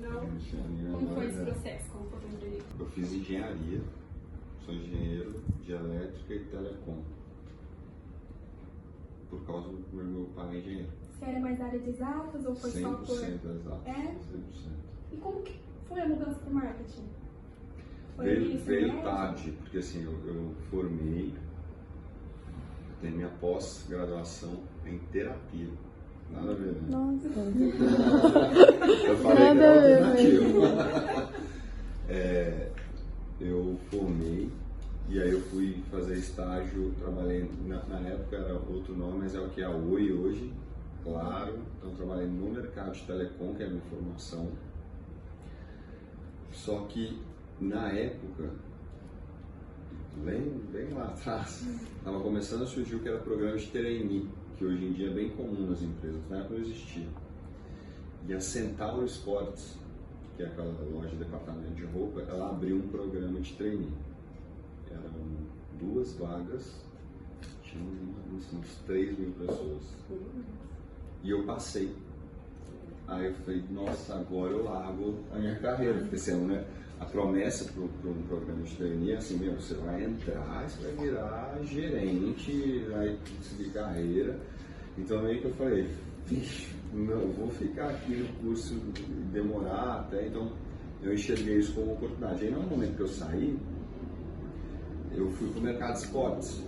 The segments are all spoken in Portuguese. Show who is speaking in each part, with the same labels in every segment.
Speaker 1: Não? Como foi esse processo? Como foi o direito?
Speaker 2: Eu fiz engenharia, sou engenheiro de elétrica e telecom. Por causa do meu pai é engenheiro.
Speaker 1: Você era mais da área de exatas ou foi
Speaker 2: 100%
Speaker 1: só por...
Speaker 2: exato.
Speaker 1: É?
Speaker 2: 100%.
Speaker 1: E como que foi a mudança para o marketing?
Speaker 2: Veio tarde, porque assim, eu formei, tenho minha pós-graduação em terapia. Nada a ver, né?
Speaker 3: Nossa.
Speaker 2: Eu falei que era alternativo. Eu formei e aí eu fui fazer estágio, trabalhei, na época era outro nome, mas é o que é a Oi hoje, claro. Então trabalhei no mercado de telecom, que é a minha formação. Só que na época, bem lá atrás, estava começando a surgir o que era programa de trainee, que hoje em dia é bem comum nas empresas, na época não existia. E a Centauro Sports, que é aquela loja de departamento de roupa, ela abriu um programa de trainee. Eram 2 vagas, tinha uns 3 mil pessoas. E eu passei. Aí eu falei, nossa, agora eu largo a minha carreira, porque assim, né, a promessa para um programa de trainee é assim, você vai entrar, você vai virar gerente, vai seguir carreira. Então meio que eu falei, vixe, não, vou ficar aqui no curso, demorar até, então eu enxerguei isso como oportunidade. Aí no momento que eu saí, eu fui para o mercado de esportes.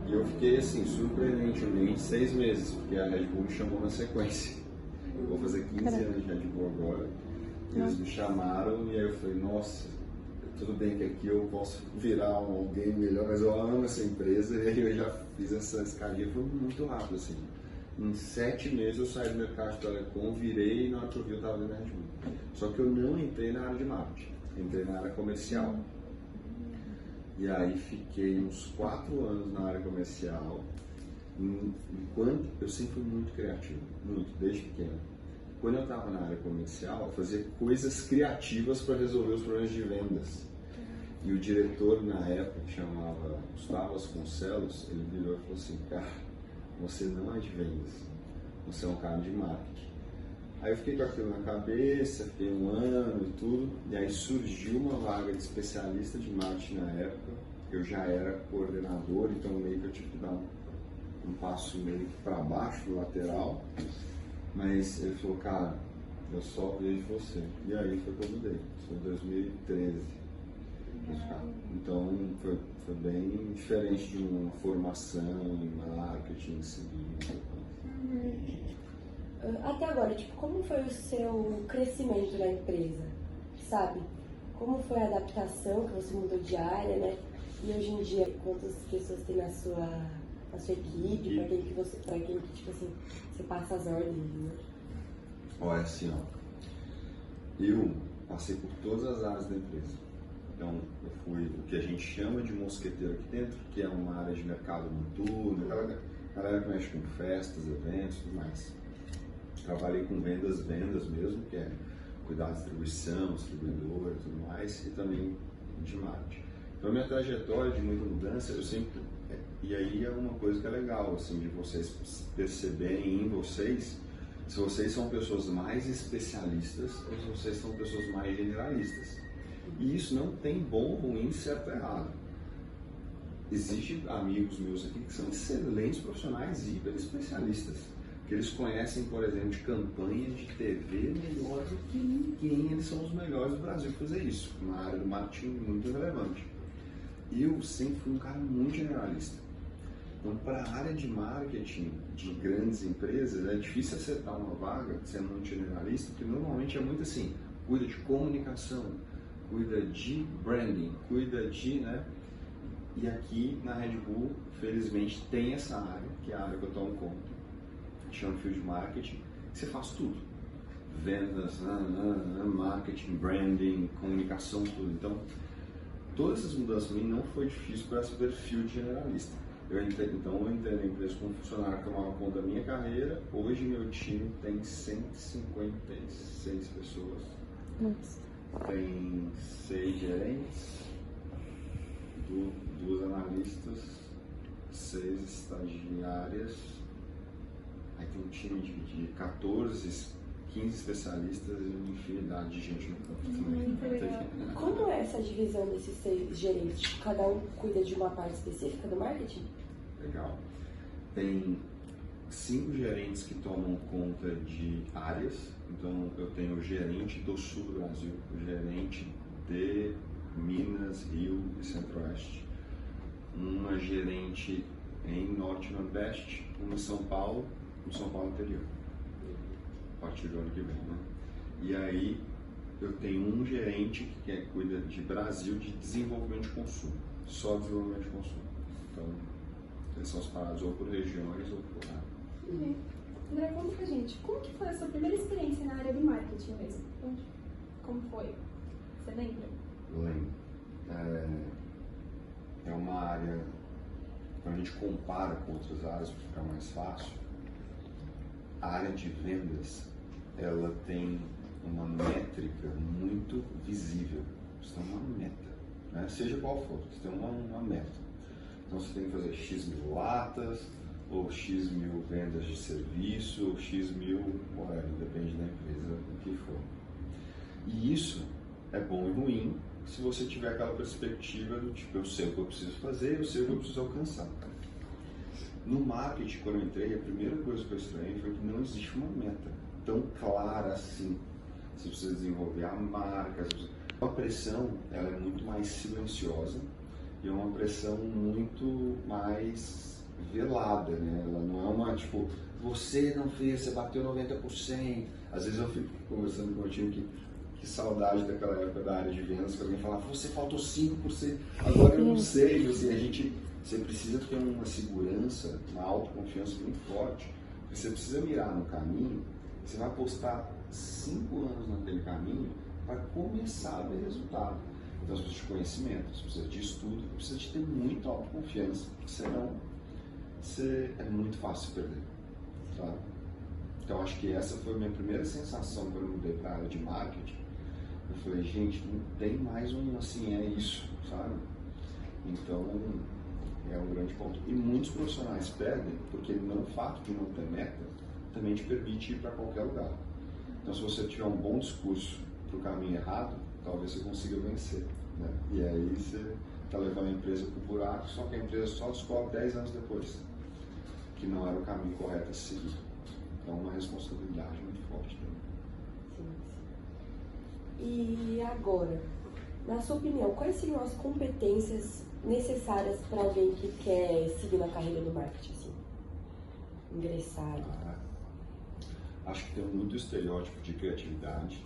Speaker 2: E eu fiquei assim, surpreendentemente, 6 meses, porque a Red Bull me chamou na sequência. Eu vou fazer 15 anos de Red Bull agora. Eles me chamaram e aí eu falei, nossa, tudo bem que aqui eu posso virar alguém melhor, mas eu amo essa empresa. E aí eu já fiz essa escadinha, foi muito rápido assim. Em 7 meses eu saí do mercado de telecom, virei e na hora que eu vi eu estava dentro da Red Bull. Só que eu não entrei na área de marketing, entrei na área comercial. E aí fiquei uns 4 anos na área comercial, enquanto eu sempre fui muito criativo, muito, desde pequeno. Quando eu estava na área comercial, eu fazia coisas criativas para resolver os problemas de vendas. E o diretor na época, que chamava Gustavo Vasconcelos, ele virou e falou assim, cara, você não é de vendas, você é um cara de marketing. Aí eu fiquei com aquilo na cabeça, fiquei 1 ano e tudo, e aí surgiu uma vaga de especialista de marketing na época. Eu já era coordenador, então meio que eu tive que dar um passo meio que para baixo, lateral. Mas ele falou, cara, eu só vejo você. E aí foi quando eu mudei, foi em 2013. Então foi bem diferente de uma formação em marketing, seguir.
Speaker 3: Até agora, tipo, como foi o seu crescimento na empresa, sabe? Como foi a adaptação que você mudou de área, né? E hoje em dia, quantas pessoas tem na sua equipe, para quem que, tipo assim, você passa as ordens, né?
Speaker 2: Olha, assim, eu passei por todas as áreas da empresa. Então, eu fui o que a gente chama de mosqueteiro aqui dentro, que é uma área de mercado noturno, aquela galera que mexe com festas, eventos e tudo mais. Trabalhei com vendas mesmo, que é cuidar da distribuição, distribuidor e tudo mais, e também de marketing. Então, a minha trajetória de muita mudança, eu sempre... E aí é uma coisa que é legal, assim, de vocês perceberem em vocês, se vocês são pessoas mais especialistas ou se vocês são pessoas mais generalistas. E isso não tem bom, ruim, certo ou errado. Existem amigos meus aqui que são excelentes profissionais e hiper especialistas, que eles conhecem, por exemplo, de campanha de TV melhor do que ninguém, eles são os melhores do Brasil para fazer isso, uma área do marketing muito relevante. Eu sempre fui um cara muito generalista. Então, para a área de marketing de grandes empresas, é difícil acertar uma vaga sendo muito generalista, porque normalmente é muito assim, cuida de comunicação, cuida de branding, cuida de, né? E aqui na Red Bull, felizmente, tem essa área, que é a área que eu tomo conta, chama Field Marketing, que você faz tudo. Vendas, marketing, branding, comunicação, tudo. Então, todas essas mudanças para mim não foi difícil para esse perfil de generalista. Eu entrei na empresa como funcionário que tomava conta da minha carreira. Hoje meu time tem 156 pessoas.
Speaker 3: Nossa.
Speaker 2: Tem 6 gerentes, 2 analistas, 6 estagiárias. Aí tem um time de 14, 15 especialistas e uma infinidade de gente no campo também.
Speaker 1: Muito legal.
Speaker 3: Como é essa divisão desses 6 gerentes? Tipo, cada um cuida de uma parte específica do marketing?
Speaker 2: Legal. Tem 5 gerentes que tomam conta de áreas. Então, eu tenho o gerente do sul do Brasil, o gerente de Minas, Rio e Centro-Oeste, uma gerente em Norte e Nordeste, uma em São Paulo, no São Paulo interior, a partir do ano que vem, né? E aí eu tenho um gerente que cuida de Brasil, de desenvolvimento de consumo, só desenvolvimento de consumo. Então, eles são separados ou por regiões ou por área.
Speaker 1: André, conta pra gente, como que foi a sua primeira experiência na área do marketing mesmo? Como foi? Você lembra?
Speaker 2: Lembro. É uma área, quando a gente compara com outras áreas para ficar mais fácil, a área de vendas, ela tem uma métrica muito visível. Você tem uma meta, né? Seja qual for, você tem uma meta. Então você tem que fazer X mil latas, ou X mil vendas de serviço, ou X mil, depende da empresa, o que for. E isso é bom e ruim se você tiver aquela perspectiva do tipo, eu sei o que eu preciso fazer, eu sei o que eu preciso alcançar. No marketing, quando eu entrei, a primeira coisa que eu estranhei foi que não existe uma meta tão clara assim. Você precisa desenvolver a marca. A pressão, ela é muito mais silenciosa e é uma pressão muito mais velada, né? Ela não é uma, tipo, você não fez, você bateu 90%. Às vezes eu fico conversando com o meu time que saudade daquela época da área de vendas, que alguém falava, você faltou 5%, agora eu não sei. Assim, você precisa ter uma segurança, uma autoconfiança muito forte, porque você precisa mirar no caminho, você vai apostar 5 anos naquele caminho para começar a ver resultado. Então você precisa de conhecimento, você precisa de estudo, você precisa de ter muita autoconfiança, porque senão é muito fácil perder. Tá? Então acho que essa foi a minha primeira sensação quando eu mudei para a área de marketing. Eu falei, gente, não tem mais assim, é isso, sabe? Então é um grande ponto. E muitos profissionais perdem porque o fato de não ter meta também te permite ir para qualquer lugar. Então se você tiver um bom discurso para o caminho errado, talvez você consiga vencer, né? E aí você está levando a empresa para o buraco, só que a empresa só descobre 10 anos depois que não era o caminho correto a seguir. Então é uma responsabilidade muito forte também.
Speaker 3: E agora, na sua opinião, quais seriam as competências necessárias para alguém que quer seguir na carreira do marketing, assim? Ingressar?
Speaker 2: Acho que tem muito estereótipo de criatividade,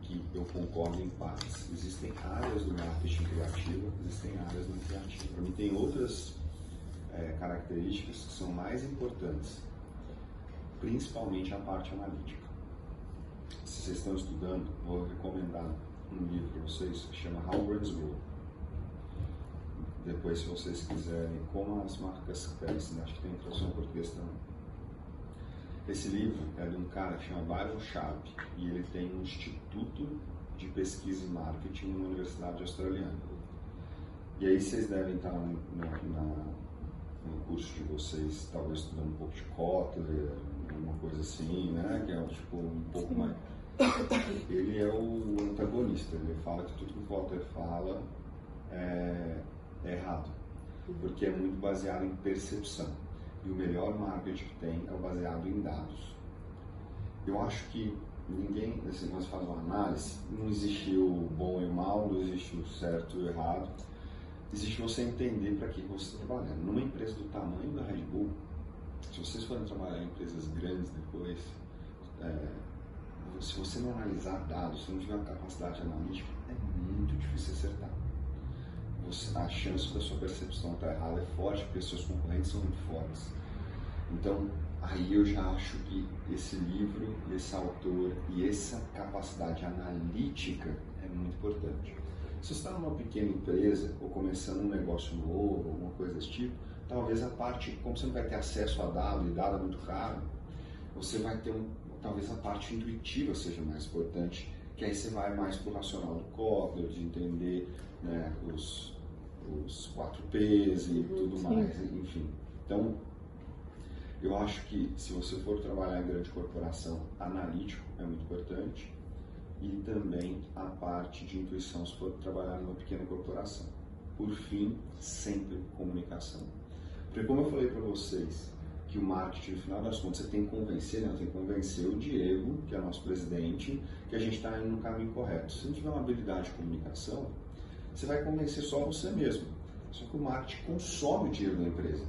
Speaker 2: que eu concordo em partes. Existem áreas do marketing criativo, existem áreas não criativas. Para mim tem outras características que são mais importantes, principalmente a parte analítica. Se vocês estão estudando, vou recomendar um livro para vocês que chama How Brands Grow. Depois, se vocês quiserem, Como as Marcas Crescem, acho que tem tradução em português também. Esse livro é de um cara que chama Byron Sharp e ele tem um instituto de pesquisa em marketing numa universidade australiana. E aí vocês devem estar no curso de vocês, talvez estudando um pouco de Kotler, alguma coisa assim, né? Que é tipo um pouco mais. Ele é o antagonista, ele fala que tudo que o Kotler fala é errado, porque é muito baseado em percepção. E o melhor marketing que tem é o baseado em dados. Eu acho que ninguém, assim, quando você faz uma análise, não existe o bom e o mal, não existe o certo e o errado. Existe você entender para que você está trabalhando. Numa empresa do tamanho da Red Bull, se vocês forem trabalhar em empresas grandes depois, se você não analisar dados, se não tiver uma capacidade analítica, é muito difícil acertar. A chance da sua percepção estar errada é forte, porque seus concorrentes são muito fortes. Então, aí eu já acho que esse livro, esse autor e essa capacidade analítica é muito importante. Se você está numa pequena empresa ou começando um negócio novo, alguma coisa desse tipo, talvez a parte, como você não vai ter acesso a dado e dado é muito caro, você vai ter talvez a parte intuitiva seja mais importante, que aí você vai mais para o racional do Kotler, de entender, né, os 4 Ps e tudo mais, enfim. Então, Eu acho que se você for trabalhar em grande corporação, analítico é muito importante e também a parte de intuição se for trabalhar numa pequena corporação. Por fim, sempre comunicação. Porque como eu falei para vocês, que o marketing, no final das contas, você tem que convencer, né? Tem que convencer o Diego, que é nosso presidente, que a gente está indo no caminho correto. Se não tiver uma habilidade de comunicação, você vai convencer só você mesmo. Só que o marketing consome o dinheiro da empresa,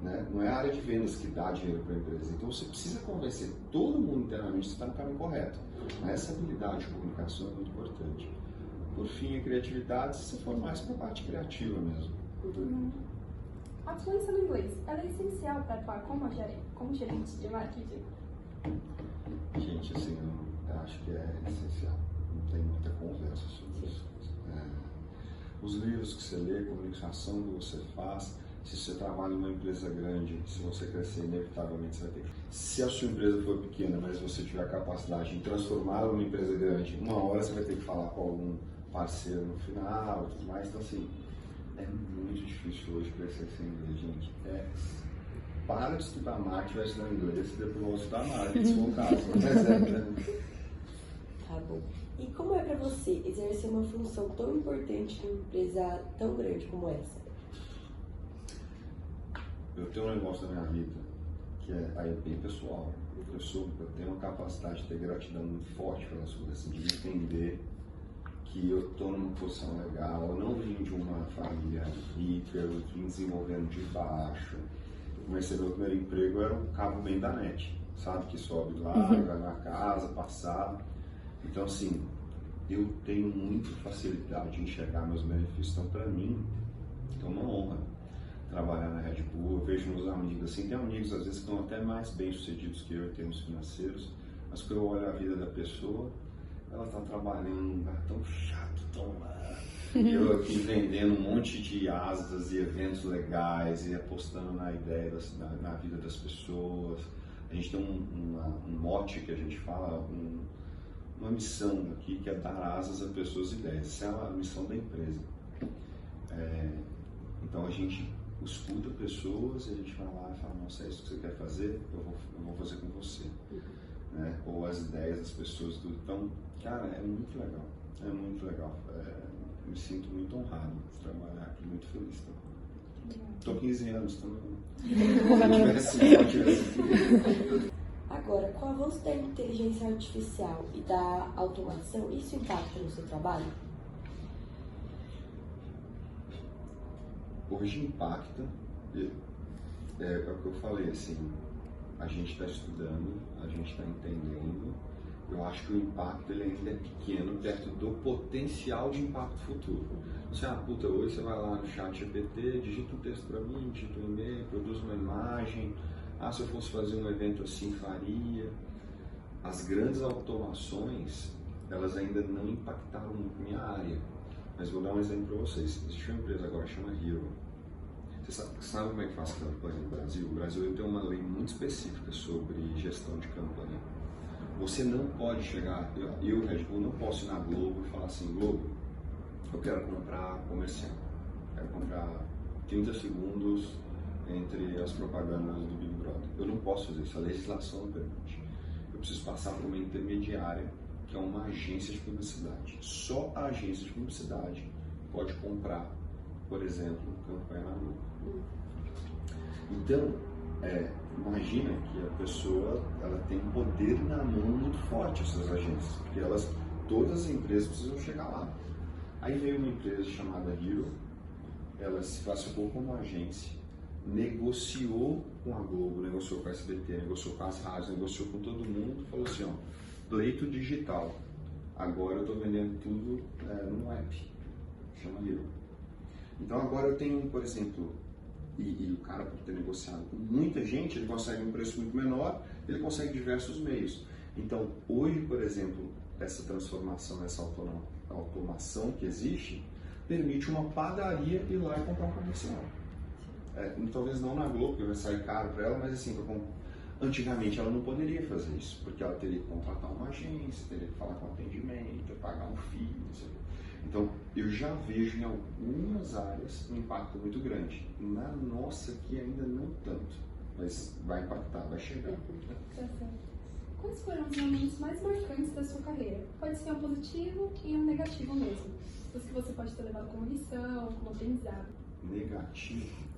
Speaker 2: né? Não é a área de vendas que dá dinheiro para a empresa. Então você precisa convencer todo mundo internamente que você está no caminho correto. Mas essa habilidade de comunicação é muito importante. Por fim, a criatividade, se for mais para a parte criativa mesmo.
Speaker 1: A fluência no inglês, ela é essencial para atuar como gerente de marketing?
Speaker 2: Gente, assim, eu acho que é essencial. Não tem muita conversa sobre isso. Os livros que você lê, a comunicação que você faz, se você trabalha em uma empresa grande, se você crescer, inevitavelmente você vai ter que... Se a sua empresa for pequena, mas você tiver a capacidade de transformá-la numa empresa grande, uma hora você vai ter que falar com algum parceiro no final e tudo mais. Então, assim, é muito difícil hoje crescer sem inglês, gente. Para de estudar marketing, vai estudar inglês e depois vai estudar marketing, se for o caso.
Speaker 3: Tá bom. E como é para você exercer uma função tão importante em uma empresa tão grande como essa?
Speaker 2: Eu tenho um negócio na minha vida que é bem pessoal. Eu tenho uma capacidade de ter gratidão muito forte pelas coisas, assim, de entender que eu estou numa posição legal, eu não vim de uma família rica, eu vim desenvolvendo de baixo. Eu comecei meu primeiro emprego, era um cabo bem da net, sabe? Que sobe lá, vai na casa, passar. Então, assim, eu tenho muita facilidade em enxergar meus benefícios. Então, para mim, é uma honra trabalhar na Red Bull. Eu vejo meus amigos, assim, tem amigos às vezes que estão até mais bem sucedidos que eu em termos financeiros, mas quando eu olho a vida da pessoa, ela está trabalhando num lugar tão chato, tão... E eu aqui vendendo um monte de asas e eventos legais e apostando na ideia, na vida das pessoas. A gente tem um mote que a gente fala, uma missão aqui, que é dar asas a pessoas e ideias. Essa é a missão da empresa. Então a gente escuta pessoas e a gente vai lá e fala, nossa, é isso que você quer fazer? Eu vou fazer com você. Né? Ou as ideias das pessoas. Então, cara, é muito legal. É muito legal. Me sinto muito honrado de trabalhar aqui, muito feliz também. Estou 15 anos também. Se eu tivesse
Speaker 3: Agora, com o avanço da inteligência artificial e da automação, isso impacta no seu trabalho?
Speaker 2: Hoje impacta, é o que eu falei, assim, a gente está estudando, a gente está entendendo. Eu acho que o impacto ele ainda é pequeno perto do potencial de impacto futuro. Você, hoje você vai lá no chat GPT, digita um texto para mim, digita um e-mail, produz uma imagem. Se eu fosse fazer um evento assim, faria. As grandes automações, elas ainda não impactaram muito minha área. Mas vou dar um exemplo para vocês. Existe uma empresa agora que chama Hero. Você sabe como é que faz campanha no Brasil? O Brasil tem uma lei muito específica sobre gestão de campanha. Você não pode chegar, eu, Red Bull, não posso ir na Globo e falar assim, Globo, eu quero comprar comercial. Quero comprar 30 segundos entre as propagandas do Big Brother. Eu não posso fazer isso, a legislação não permite. Eu preciso passar por uma intermediária, que é uma agência de publicidade. Só a agência de publicidade pode comprar, por exemplo, campanha na Globo. Então, imagina que a pessoa ela tem um poder na mão muito forte, essas agências, porque todas as empresas precisam chegar lá. Aí veio uma empresa chamada Hero, ela se classificou como agência, negociou com a Globo, negociou com a SBT, negociou com as rádios, negociou com todo mundo, falou assim, pleito digital, agora eu estou vendendo tudo no app, chama Hero. Então agora eu tenho, por exemplo, e o cara, por ter negociado com muita gente, ele consegue um preço muito menor, ele consegue diversos meios. Então hoje, por exemplo, essa transformação, essa automação que existe, permite uma padaria ir lá e comprar um comercial. Talvez não na Globo, porque vai sair caro para ela, mas assim, antigamente ela não poderia fazer isso, porque ela teria que contratar uma agência, teria que falar com atendimento, pagar um FII, não sei o quê. Então, eu já vejo em algumas áreas um impacto muito grande. Na nossa aqui ainda não tanto. mas vai impactar, vai chegar.
Speaker 1: Tá certo. Quais foram os momentos mais marcantes da sua carreira? Pode ser um positivo e um negativo mesmo. Os que você pode ter levado como lição, como aprendizado.
Speaker 2: Negativo.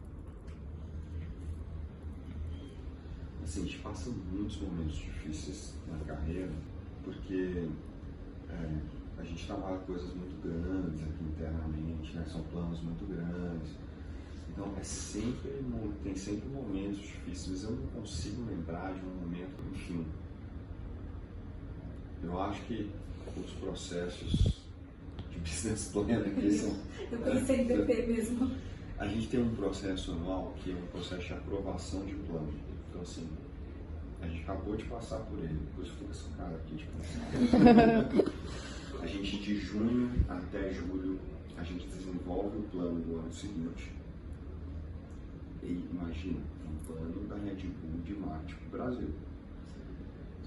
Speaker 2: Assim, a gente passa muitos momentos difíceis na carreira, porque a gente trabalha coisas muito grandes aqui internamente, né? São planos muito grandes. Então, tem sempre momentos difíceis, mas eu não consigo lembrar de um momento, enfim. Eu acho que os processos de business plan aqui são...
Speaker 1: Eu pensei em BP mesmo.
Speaker 2: A gente tem um processo anual que é um processo de aprovação de plano. Então, assim, a gente acabou de passar por ele, depois fica esse cara aqui de pensar. A gente, de junho até julho, a gente desenvolve o plano do ano seguinte. E imagina, um plano da Red Bull de marketing para o Brasil.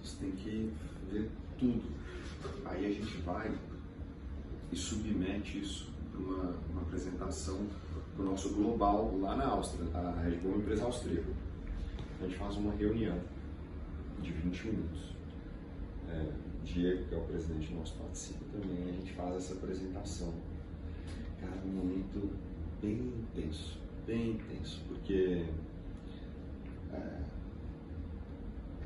Speaker 2: Você tem que ver tudo. Aí a gente vai e submete isso para uma apresentação para o nosso global lá na Áustria. A Red Bull é uma empresa austríaca. A gente faz uma reunião de 20 minutos. Diego, que é o presidente nosso, participa também. A gente faz essa apresentação. Cara, um momento bem intenso, porque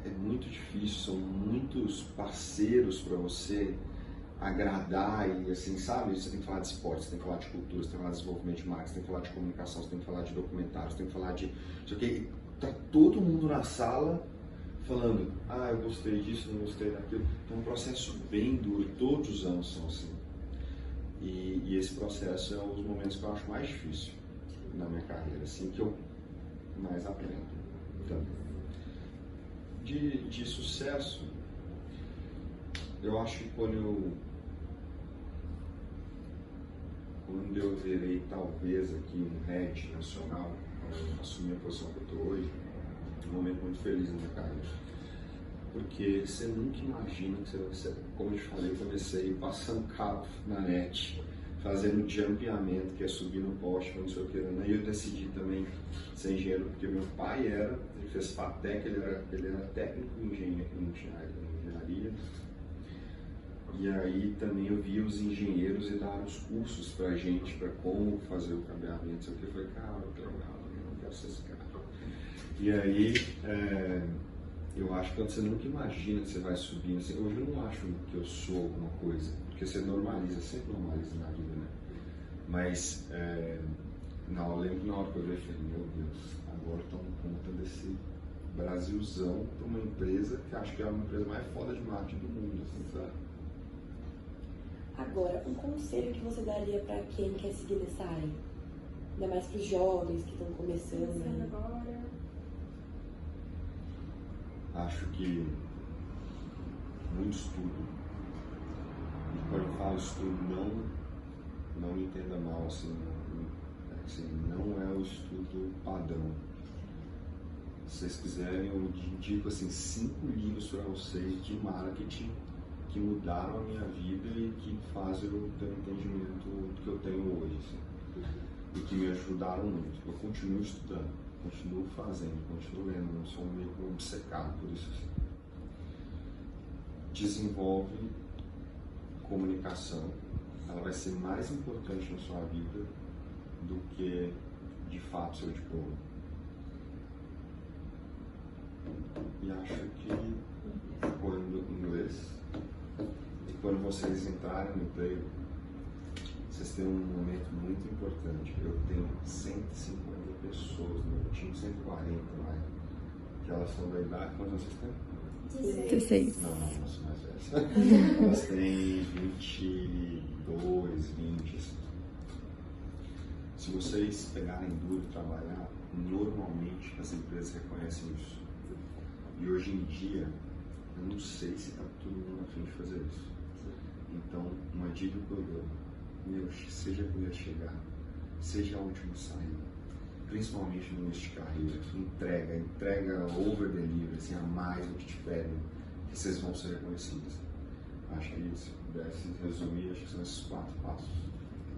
Speaker 2: é muito difícil, são muitos parceiros para você agradar e assim, sabe? Você tem que falar de esporte, você tem que falar de cultura, você tem que falar de desenvolvimento de marketing, você tem que falar de comunicação, você tem que falar de documentários, você tem que falar de... Isso aqui, tá todo mundo na sala falando, eu gostei disso, não gostei daquilo. Então é um processo bem duro, todos os anos são assim. E esse processo é um dos momentos que eu acho mais difícil na minha carreira, assim, que eu mais aprendo também. De sucesso, eu acho que quando eu virei talvez aqui um head nacional, assumi a posição que eu estou hoje, um momento muito feliz na minha carreira. Porque você nunca imagina que você, como eu te falei, eu comecei passando cabo na net, fazendo jumpamento, que é subir no poste, não sei o que, né? E eu decidi também ser engenheiro, porque meu pai ele fez FATEC, ele era técnico em engenharia. E aí também eu vi os engenheiros e dar os cursos pra gente, pra como fazer o cabeamento, não sei o que. Eu falei, cara, que legal, eu não quero ser esse cara. E aí, eu acho que quando você nunca imagina que você vai subindo, assim, hoje eu não acho que eu sou alguma coisa, porque você normaliza, sempre normaliza na vida, né? Mas, eu lembro na hora que eu vi, eu falei, meu Deus, agora eu tomo conta desse Brasilzão para uma empresa que acho que é uma empresa mais foda de marketing do mundo, assim, sabe?
Speaker 3: Agora, um conselho que você daria para quem quer seguir nessa área? Ainda mais para os jovens que estão começando
Speaker 1: agora.
Speaker 2: Acho que muito estudo. E quando eu falo estudo, não me entenda mal, assim, não é o estudo padrão. Se vocês quiserem, eu indico assim, 5 livros para vocês de marketing que mudaram a minha vida e que fazem eu ter um entendimento do que eu tenho hoje, assim, e que me ajudaram muito. Eu continuo estudando, continuo fazendo, continuo lendo, não sou meio obcecado por isso. Assim. Desenvolve comunicação, ela vai ser mais importante na sua vida do que, de fato, seu diploma. E acho que quando vocês entrarem no emprego, vocês têm um momento muito importante. Eu tenho 150 pessoas no meu time, 140 mais, que elas são da idade, quantos vocês têm?
Speaker 4: 16.
Speaker 2: Não, são mais velhas. Elas têm 22, 20, assim. Se vocês pegarem duro e trabalhar, normalmente as empresas reconhecem isso. E hoje em dia, eu não sei se está todo mundo a fim de fazer isso. Então, uma dica que eu dou, seja a primeiro a chegar, seja a última a sair, principalmente no início de carreira, entrega over delivery, assim, a mais do que te pedem, que vocês vão ser reconhecidos. Acho que se pudesse resumir, acho que são esses 4 passos.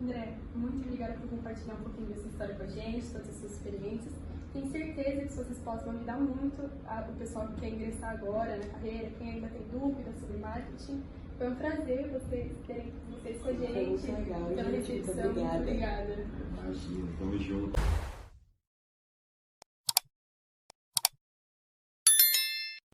Speaker 1: André, muito obrigada por compartilhar um pouquinho dessa história com a gente, todas as suas experiências. Tenho certeza que vocês possam ajudar muito o pessoal que quer ingressar agora na carreira, quem ainda tem dúvidas sobre marketing. Foi um prazer vocês com a gente.
Speaker 3: Foi muito legal,
Speaker 1: Pela
Speaker 3: gente.
Speaker 1: recepção.
Speaker 3: Muito obrigada.
Speaker 1: Obrigada.
Speaker 2: Imagina, tamo junto.